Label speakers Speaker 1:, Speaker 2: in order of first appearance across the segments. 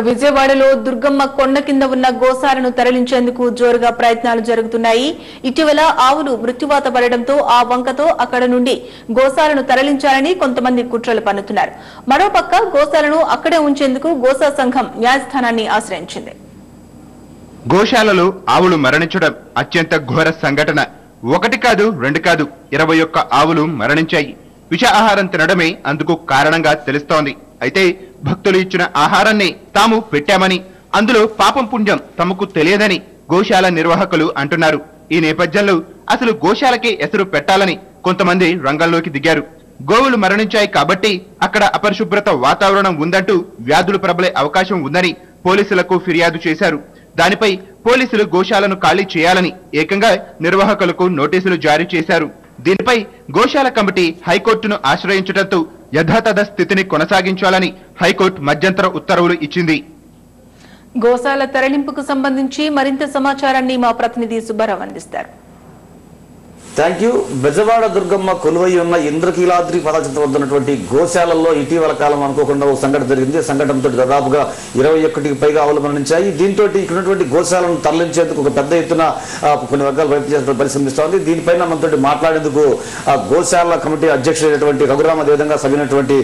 Speaker 1: విజయవాడలో దుర్గమ్మ కొండ కింద ఉన్న గోశాలను తరలించేందుకు జోరుగా ప్రయత్నాలు జరుగుతున్నాయి. ఇటీవల ఆవులు మృత్యువాత పడడంతో ఆ వంకతో అక్కడ నుండి గోశాలను తరలించాలని కొంతమంది కుట్రలు పన్నుతున్నారు. మరోపక్క గోశాలను అక్కడే ఉంచేందుకు గోశా సంఘం న్యాయస్థానాన్ని ఆశ్రయించింది.
Speaker 2: గోశాలలో ఆవులు మరణించడం అత్యంత ఘోర సంఘటన. ఒకటి కాదు, రెండు కాదు, 21 ఆవులు మరణించాయి. విష ఆహారం తినడమే అందుకు కారణంగా తెలుస్తోంది. అయితే భక్తులు ఇచ్చిన ఆహారాన్ని తాము పెట్టామని, అందులో పాపం పుణ్యం తమకు తెలియదని గోశాల నిర్వాహకులు అంటున్నారు. ఈ నేపథ్యంలో అసలు గోశాలకే ఎసరు పెట్టాలని కొంతమంది రంగంలోకి దిగారు. గోవులు మరణించాయి కాబట్టి అక్కడ అపరిశుభ్రత వాతావరణం ఉందంటూ వ్యాధులు ప్రబలే అవకాశం ఉందని పోలీసులకు ఫిర్యాదు చేశారు. దానిపై పోలీసులు గోశాలను ఖాళీ చేయాలని ఏకంగా నిర్వాహకులకు నోటీసులు జారీ చేశారు. దీనిపై గోశాల కమిటీ హైకోర్టును ఆశ్రయించడంతో యథాతథ స్థితిని కొనసాగించాలని హైకోర్టు మధ్యంతర ఉత్తర్వులు ఇచ్చింది.
Speaker 1: గోశాల తరలింపుకు సంబంధించి మరింత సమాచారాన్ని మా ప్రతినిధి సుబ్బారావు అందిస్తారు.
Speaker 3: Thank you. బెజవాడ దుర్గమ్మ కొలువై ఉన్న ఇంద్రకీలాద్రి పదాచిత వద్దన్నటువంటి గోశాలల్లో ఇటీవల కాలం అనుకోకుండా ఒక సంఘటన జరిగింది. సంఘటనతో దాదాపుగా 21కి పైగా ఆవులు మరణించాయి. దీంతో ఇక్కడ ఉన్నటువంటి గోశాలను తరలించేందుకు ఒక పెద్ద ఎత్తున కొన్ని వర్గాలు ప్రయత్నం పరిశ్రమిస్తోంది. దీనిపైన మనతో మాట్లాడేందుకు గోశాల కమిటీ అధ్యక్షుడైనటువంటి రఘురామ, అదేవిధంగా సభ్యునటువంటి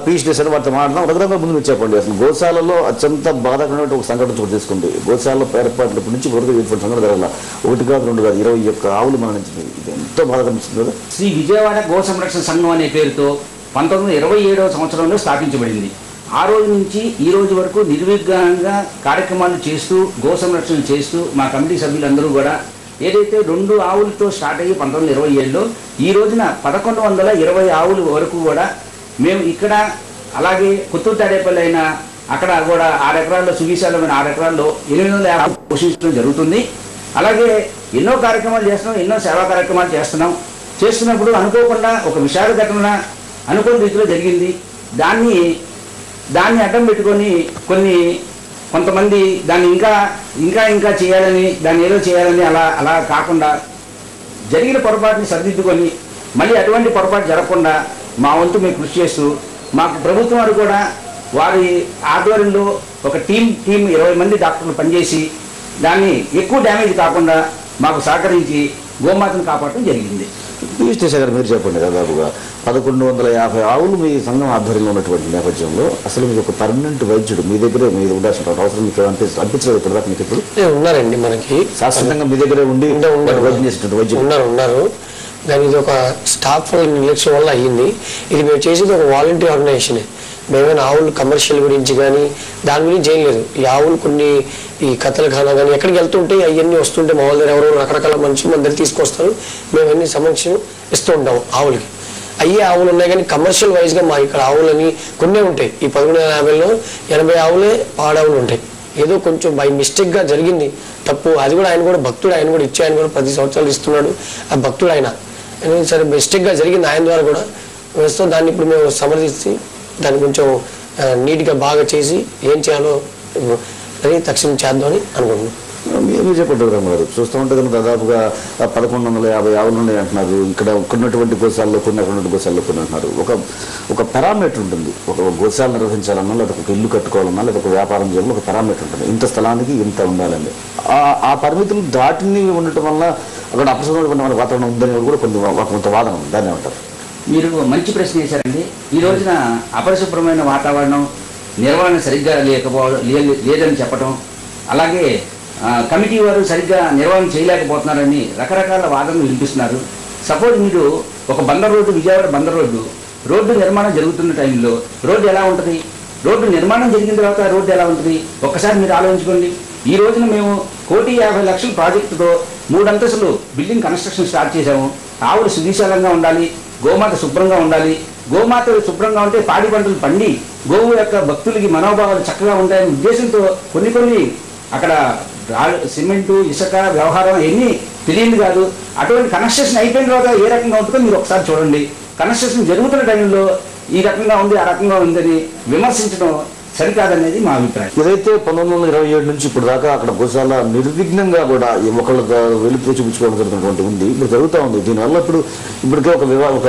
Speaker 3: పీఎస్ దేశాన్ని వారితో మాట్లాడదాం. రఘురామ, ముందు చెప్పండి, అసలు గోశాలలో అత్యంత బాధాకరమైన ఒక సంఘటన చోటు తీసుకుంది. గోశాలలో ఏర్పాటు నుంచి వరకు ఇటువంటి సంఘటన జరగాల. 1 కాదు, 2 కాదు, 21 ఆవులు మరణించింది. ఎంతో బాధ కనిపిస్తుంది.
Speaker 4: శ్రీ విజయవాడ గో సంరక్షణ సంఘం అనే పేరుతో 1927వ సంవత్సరంలో స్థాపించబడింది. ఆ రోజు నుంచి ఈ రోజు వరకు నిర్విఘ్నంగా కార్యక్రమాలు చేస్తూ గో సంరక్షణ చేస్తూ మా కమిటీ సభ్యులందరూ కూడా ఏదైతే 2 ఆవులతో స్టార్ట్ అయ్యి 1927లో ఈ రోజున 1120 ఆవుల వరకు కూడా మేము ఇక్కడ, అలాగే కొత్తూరు తాడేపల్లి అయినా అక్కడ కూడా 6 ఎకరాల్లో, సువిశాలమైన 6 ఎకరాల్లో 850 పోషించడం జరుగుతుంది. అలాగే ఎన్నో కార్యక్రమాలు చేస్తున్నాం, ఎన్నో సేవా కార్యక్రమాలు చేస్తున్నప్పుడు అనుకోకుండా ఒక విషాద ఘటన అనుకోని రీతిలో జరిగింది. దాన్ని అడ్డం పెట్టుకొని కొంతమంది దాన్ని ఇంకా చేయాలని, దాన్ని ఏదో చేయాలని అలా కాకుండా జరిగిన పొరపాటుని సరిదిద్దుకొని మళ్ళీ అటువంటి పొరపాటు జరగకుండా మా వంతు మేము కృషి చేస్తూ, మాకు ప్రభుత్వం వారు కూడా వారి ఆధ్వర్యంలో ఒక టీం 20 మంది డాక్టర్లు పనిచేసి దాన్ని ఎక్కువ డ్యామేజ్ కాకుండా మాకు సహకరించి గోమాతను కాపాడటం జరిగింది.
Speaker 3: గారు, మీరు చెప్పండి, దాదాపుగా 1150 ఆవులు మీ సంఘం ఆధ్వర్యంలో ఉన్నటువంటి నేపథ్యంలో అసలు మీకు ఒక పర్మనెంట్ వైద్యుడు మీ దగ్గరే మీరు ఉండాల్సిన అవసరం మీకు అనిపించలేదు ఇప్పటిదాకా? మీకు ఇప్పుడు
Speaker 5: ఉన్నారండి, మనకి
Speaker 3: శాశ్వతంగా మీ దగ్గరే ఉండి వైద్యం చేసినటువంటి వైద్యులు
Speaker 5: ఉన్నారు. దాని ఇది ఒక స్టాఫ్ నిర్లక్ష్యం వల్ల అయ్యింది. ఇది మేము చేసేది ఒక వాలంటీర్ ఆర్గనైజేషన్. మేమైనా ఆవులు కమర్షియల్ గురించి కానీ దాని గురించి ఏం లేదు. ఈ ఆవులు కొన్ని ఈ కతలఖానా కానీ ఎక్కడికి వెళ్తుంటే అవన్నీ వస్తుంటే మా వాళ్ళ ఎవరో రకరకాల మనుషులు మన దగ్గర తీసుకొస్తారు. మేము అన్ని సమక్షం ఇస్తూ ఉంటాం ఆవులకి. అయ్యే ఆవులు ఉన్నాయి కానీ కమర్షియల్ వైజ్గా మా ఇక్కడ ఆవులని కొన్నే ఉంటాయి. ఈ 1150లో 80 ఆవులే పాడావులు ఉంటాయి. ఏదో కొంచెం బై మిస్టేక్గా జరిగింది తప్పు. అది కూడా ఆయన కూడా భక్తుడు, ఆయన కూడా ఇచ్చి ఆయన కూడా 10 సంవత్సరాలు ఇస్తున్నాడు. ఆ భక్తుడు ఆయన సరే మిస్టేక్గా జరిగింది ఆయన ద్వారా కూడా వేస్తాం. దాన్ని ఇప్పుడు మేము సమర్థించి దాన్ని కొంచెం నీట్గా బాగా చేసి ఏం చేయాలో అది తక్షణం చేద్దామని అనుకుంటున్నాం.
Speaker 3: మీరు చెప్పండి గారు, చూస్తూ ఉంటే కనుక దాదాపుగా 1150 ఆవులు ఉన్నాయి అంటున్నారు. ఇక్కడ ఉన్నటువంటి గోశాలలో కొన్ని, అక్కడ గోశాలలో కొన్ని అంటున్నారు. ఒక పారామీటర్ ఉంటుంది. ఒక గోశాల నిర్వహించాలన్నా, లేదా ఒక ఇల్లు కట్టుకోవాలన్నా, లేదా ఒక వ్యాపారం చేయాలన్నా ఒక పారామీటర్ ఉంటుంది. ఇంత స్థలానికి ఇంత ఉండాలండి. ఆ పరిమితులు దాటిని ఉండటం వల్ల అక్కడ అపరిశుభ్రమైన వాతావరణం ఉందని కూడా కొంత వాదన ఉంది. దాన్ని ఏమంటారు?
Speaker 4: మీరు మంచి ప్రశ్న వేశారండి. ఈ రోజున అపరిశుభ్రమైన వాతావరణం, నిర్వహణ సరిగ్గా లేదని చెప్పటం, అలాగే కమిటీ వారు సరిగ్గా నిర్వహణ చేయలేకపోతున్నారని రకరకాల వాదనలు వినిపిస్తున్నారు. సపోజ్ మీరు ఒక బందర్ రోడ్డు, విజయవాడ బందర్ రోడ్డు నిర్మాణం జరుగుతున్న టైంలో రోడ్డు ఎలా ఉంటుంది? రోడ్డు నిర్మాణం జరిగిన తర్వాత రోడ్డు ఎలా ఉంటుంది? ఒక్కసారి మీరు ఆలోచించుకోండి. ఈ రోజున మేము 1,50,00,000 ప్రాజెక్టుతో 3 అంతస్తులు బిల్డింగ్ కన్స్ట్రక్షన్ స్టార్ట్ చేశాము. ఆవులు సువిశాలంగా ఉండాలి, గోమాత శుభ్రంగా ఉండాలి. గోమాత శుభ్రంగా ఉంటే పాడి పంటలు పండి గోవు యొక్క భక్తులకి మనోభావాలు చక్కగా ఉంటాయనే ఉద్దేశంతో కొన్ని అక్కడ సిమెంటు, ఇసుక వ్యవహారం ఎన్ని తెలియదు కాదు. అటువంటి కన్స్ట్రక్షన్ అయిపోయిన తర్వాత ఏ రకంగా ఉంటుందో మీరు ఒకసారి చూడండి. కన్స్ట్రక్షన్ జరుగుతున్న టైంలో ఈ రకంగా ఉంది, ఆ రకంగా ఉందని విమర్శించడం సరికాదనేది మా అభిప్రాయం.
Speaker 3: ఏదైతే 1927 నుంచి ఇప్పుడు దాకా అక్కడ గోశాల నిర్విఘ్నంగా కూడా ఒకళ్ళు వెలుపు చూపించుకోవడం జరుగుతున్నటువంటి ఉంది, ఇప్పుడు జరుగుతూ ఉంది. దీనివల్ల ఇప్పటికే ఒక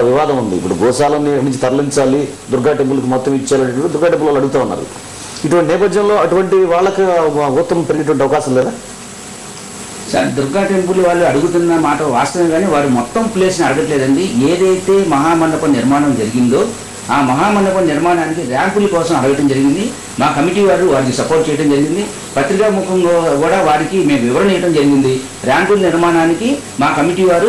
Speaker 3: వివాదం ఉంది. ఇప్పుడు గోశాలని నుంచి తరలించాలి, దుర్గా టెంపుల్కి మొత్తం ఇచ్చేయాలంటే దుర్గా టెంపుల్ వాళ్ళు అడుగుతూ ఉన్నారు. ఇటువంటి నేపథ్యంలో అటువంటి వాళ్ళకి ఉత్తమం పెరిగేటువంటి అవకాశం లేదా?
Speaker 4: సార్, దుర్గా టెంపుల్ వాళ్ళు అడుగుతున్న మాట వాస్తవం, కానీ వారు మొత్తం ప్లేస్ని అడగట్లేదండి. ఏదైతే మహామండపం నిర్మాణం జరిగిందో ఆ మహామండపం నిర్మాణానికి ర్యాంపుల కోసం అడగటం జరిగింది. మా కమిటీ వారు వారికి సపోర్ట్ చేయడం జరిగింది. పత్రికా ముఖంగా కూడా వారికి మేము వివరణ ఇవ్వడం జరిగింది. ర్యాంపుల నిర్మాణానికి మా కమిటీ వారు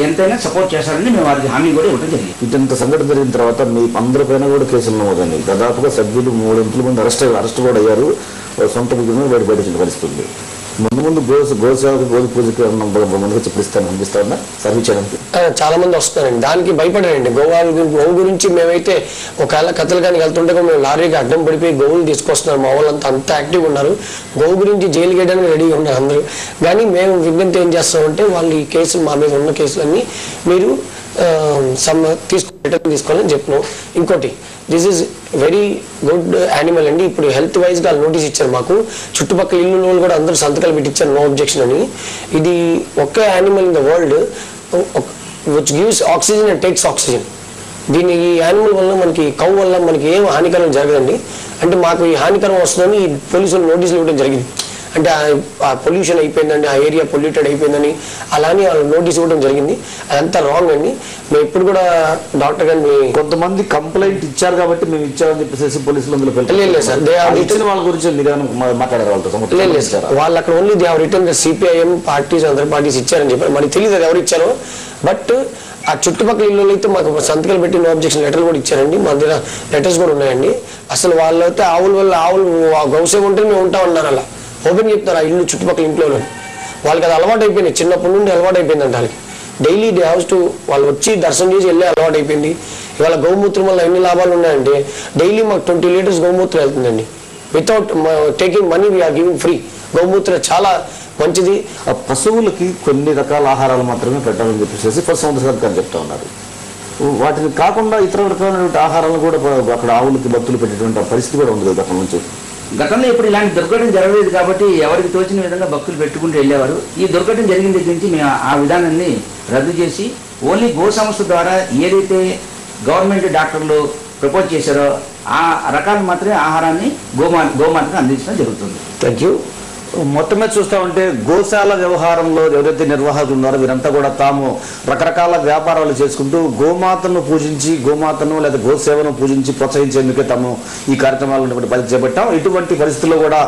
Speaker 4: ఎంతైనా సపోర్ట్ చేస్తారని మేము వారికి హామీ కూడా ఇవ్వడం జరిగింది.
Speaker 3: ఇదంత సంఘటన జరిగిన తర్వాత మీ అందరిపైన కూడా కేసులు నమోదండి. దాదాపుగా సభ్యులు 3 మంది అరెస్ట్ కూడా అయ్యారు. సొంత బయట పరిస్థితుంది. ముందు గోసేవకు గోధు పూజకి ముందుకు చెప్పిస్తాను అనిపిస్తాను సర్వీస్ చేయడానికి
Speaker 5: చాలా మంది వస్తున్నారండి. దానికి భయపడారండి. గోవు గురించి మేమైతే ఒకవేళ కథలు కానీ వెళ్తుంటే మేము లారీకి అడ్డం పడిపోయి గోవులు తీసుకొస్తున్నారు. మా వాళ్ళంతా అంత యాక్టివ్గా ఉన్నారు. గోవు గురించి జైలు వేయడానికి రెడీగా ఉన్నారు అందరూ. కానీ మేము విజ్ఞప్తి ఏం చేస్తామంటే వాళ్ళు ఈ కేసులు మా మీద ఉన్న కేసులన్నీ మీరు తీసుకోవాలని చెప్పినాం. ఇంకోటి, this is very good animal అండి. ఇప్పుడు హెల్త్ వైజ్ గా నోటీస్ ఇచ్చారు మాకు. చుట్టుపక్కల ఇల్లు వాళ్ళు కూడా అందరూ సంతకాలు పెట్టించారు నో అబ్జెక్షన్ అని. ఇది ఒకే animal in the world which gives oxygen and takes oxygen. దీని ఈ యానిమల్ వల్ల మనకి కౌ వల్ల మనకి ఏం హానికరం జరగదండి. అంటే మాకు ఈ హానికరం వస్తుందని ఈ పోలీసులు నోటీసులు ఇవ్వడం జరిగింది. అంటే ఆ పొల్యూషన్ అయిపోయిందండి, ఆ ఏరియా పొల్యూటెడ్ అయిపోయిందని అలానే వాళ్ళు నోటీస్ ఇవ్వడం జరిగింది. అదంతా రాంగ్ అండి. మేము ఇప్పుడు కూడా డాక్టర్ గారిని
Speaker 3: కొంతమంది కంప్లైంట్ ఇచ్చారు కాబట్టి మేము ఇచ్చామని చెప్పేసి పోలీసులు
Speaker 5: లేదు సార్,
Speaker 3: ఇచ్చిన వాళ్ళ గురించి మీరు మాట్లాడారు వాళ్ళతో?
Speaker 5: లేదు సార్, వాళ్ళు అక్కడ only they have return CPIM parties other parties ఇచ్చారని చెప్పారు. మనకి తెలియదు అది ఎవరు ఇచ్చారో. బట్ ఆ చుట్టుపక్కల ఇల్లు అయితే మాకు సంతకాలు పెట్టి నో అబ్జెక్షన్ లెటర్లు కూడా ఇచ్చారండి. మా దగ్గర లెటర్స్ కూడా ఉన్నాయండి. అసలు వాళ్ళైతే ఆవుల వల్ల ఆవులు గౌసేవ ఉంటే మేము ఉంటామన్నారు. అలా ఓపెన్ చెప్తారు ఆ ఇల్లు చుట్టుపక్కల ఇంట్లో వాళ్ళకి అది అలవాటు అయిపోయింది. చిన్నప్పటి నుండి అలవాటు అయిపోయిందంట వాళ్ళకి. డైలీ దే హౌస్ టు వాళ్ళు వచ్చి దర్శనం చేసి వెళ్ళే అలవాటు అయిపోయింది. ఇవాళ గౌమూత్రం వల్ల ఎన్ని లాభాలు ఉన్నాయంటే డైలీ మాకు 20 లీటర్స్ గౌమూత్రం వెళ్తుందండి. Without taking money we are giving free. గౌమూత్రం చాలా మంచిది.
Speaker 3: ఆ పశువులకి కొన్ని రకాల ఆహారాలు మాత్రమే పెట్టాలని చెప్పేసి పశుసంవర్ధక చెప్తా ఉన్నారు. వాటిని కాకుండా ఇతర రకాలైనటువంటి ఆహారాలను కూడా అక్కడ ఆవులకి భక్తులు పెట్టేటువంటి పరిస్థితి కూడా ఉంది కదా అక్కడ నుంచి.
Speaker 4: గతంలో ఇప్పుడు ఇలాంటి దుర్ఘటన జరగలేదు కాబట్టి ఎవరికి తోచిన విధంగా భక్తులు పెట్టుకుంటూ వెళ్ళేవారు. ఈ దుర్ఘటన జరిగిన దగ్గర నుంచి మేము ఆ విధానాన్ని రద్దు చేసి ఓన్లీ గో సంస్థ ద్వారా ఏదైతే గవర్నమెంట్ డాక్టర్లు ప్రపోజ్ చేశారో ఆ రకాలు మాత్రమే ఆహారాన్ని గోమాతకు అందించడం జరుగుతుంది.
Speaker 3: Thank you. మొత్తమే చూస్తూ ఉంటే గోశాల వ్యవహారంలో ఎవరైతే నిర్వాహకులు ఉన్నారో వీరంతా కూడా తాము రకరకాల వ్యాపారాలు చేసుకుంటూ గోమాతను పూజించి గోమాతను లేదా గోసేవను పూజించి ప్రోత్సహించేందుకే తాము ఈ కార్యక్రమాలు పరిస్థితి చేపట్టాం. ఇటువంటి పరిస్థితుల్లో కూడా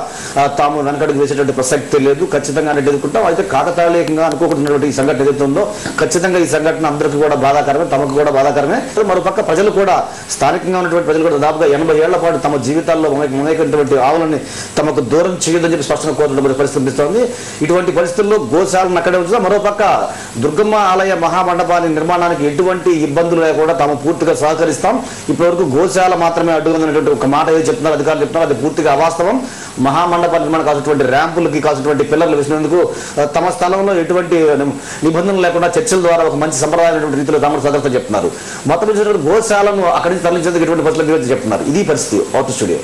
Speaker 3: తాము వెనకడుగు వేసేటువంటి ప్రసక్తి లేదు. ఖచ్చితంగా ఎదుర్కొంటాం. అయితే కాకతాళీయంగా అనుకోకుండా ఈ సంఘటన ఏదైతే ఉందో ఖచ్చితంగా ఈ సంఘటన అందరికీ కూడా బాధాకరమే, తమకు కూడా బాధాకరమే. మరోపక్క ప్రజలు కూడా స్థానికంగా ఉన్నటువంటి ప్రజలు కూడా దాదాపుగా 80 ఏళ్ల పాటు తమ జీవితాల్లో అనేకటువంటి ఆవులని తమకు దూరం చేయొద్దని చెప్పి స్పష్టంగా పరిస్థితి కనిపిస్తోంది. ఇటువంటి పరిస్థితుల్లో గోశాలను అక్కడే ఉంచుతా. మరోపక్క దుర్గమ్మ ఆలయ మహామండపాన్ని నిర్మాణానికి ఎటువంటి ఇబ్బందులు లేకుండా తాము పూర్తిగా సహకరిస్తాం. ఇప్పటివరకు గోశాల మాత్రమే అడ్డుకుందనేటువంటి ఒక మాట ఏది చెప్తున్నారు అధికారులు చెప్తున్నారు, అది పూర్తిగా అవాస్తవం. మహామండప నిర్మాణం కావాల్సినటువంటి ర్యాంపులకి కావాల్సినటువంటి పిల్లర్లు వేసినందుకు తమ స్థలంలో ఎటువంటి నిబంధనలు లేకుండా చర్చల ద్వారా ఒక మంచి సంప్రదాయమైనటువంటి రీతిలో తమను సదస్సు చెప్తున్నారు. మొత్తం గోశాలను అక్కడి నుంచి తరలించేందుకు ఎటువంటి పరిస్థితులు చెప్తున్నారు. ఇది పరిస్థితి. Out studio.